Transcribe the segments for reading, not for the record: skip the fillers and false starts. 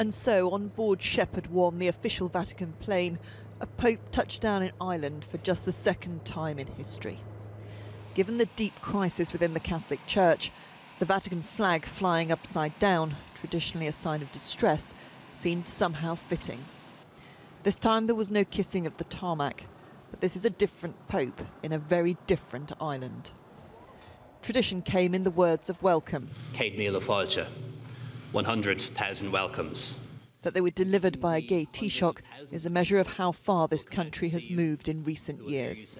And so, on board Shepherd 1, the official Vatican plane, a Pope touched down in Ireland for just the second time in history. Given the deep crisis within the Catholic Church, the Vatican flag flying upside down, traditionally a sign of distress, seemed somehow fitting. This time there was no kissing of the tarmac, but this is a different Pope in a very different island. Tradition came in the words of welcome. Céad míle fáilte, 100,000 welcomes. That they were delivered by a gay Taoiseach is a measure of how far this country has moved in recent years.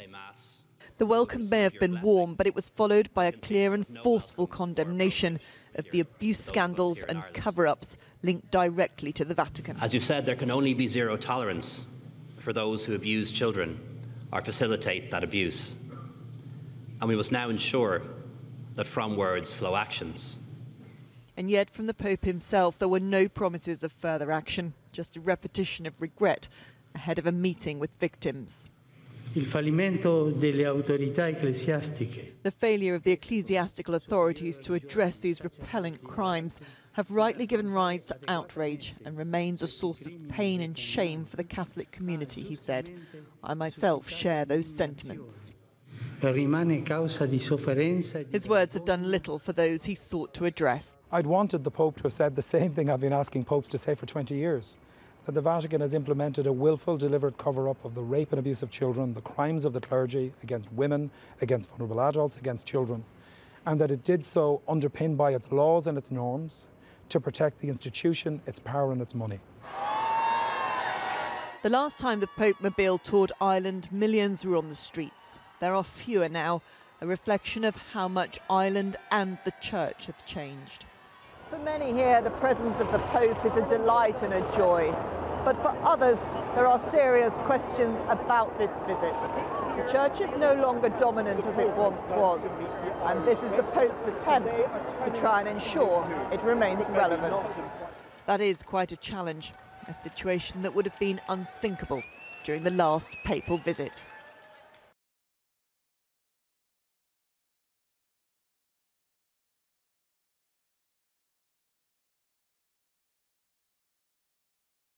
The welcome may have been warm, but it was followed by a clear and forceful condemnation of the abuse scandals and cover-ups linked directly to the Vatican. As you've said, there can only be zero tolerance for those who abuse children or facilitate that abuse. And we must now ensure that from words flow actions. And yet, from the Pope himself, there were no promises of further action, just a repetition of regret ahead of a meeting with victims. Il fallimento delle autorità ecclesiastiche. The failure of the ecclesiastical authorities to address these repellent crimes have rightly given rise to outrage and remains a source of pain and shame for the Catholic community, he said. I myself share those sentiments. His words have done little for those he sought to address. I'd wanted the Pope to have said the same thing I've been asking popes to say for 20 years, that the Vatican has implemented a willful, deliberate cover-up of the rape and abuse of children, the crimes of the clergy against women, against vulnerable adults, against children, and that it did so underpinned by its laws and its norms to protect the institution, its power and its money. The last time the Pope Mobile toured Ireland, millions were on the streets. There are fewer now, a reflection of how much Ireland and the Church have changed. For many here, the presence of the Pope is a delight and a joy. But for others, there are serious questions about this visit. The Church is no longer dominant as it once was. And this is the Pope's attempt to try and ensure it remains relevant. That is quite a challenge, a situation that would have been unthinkable during the last papal visit.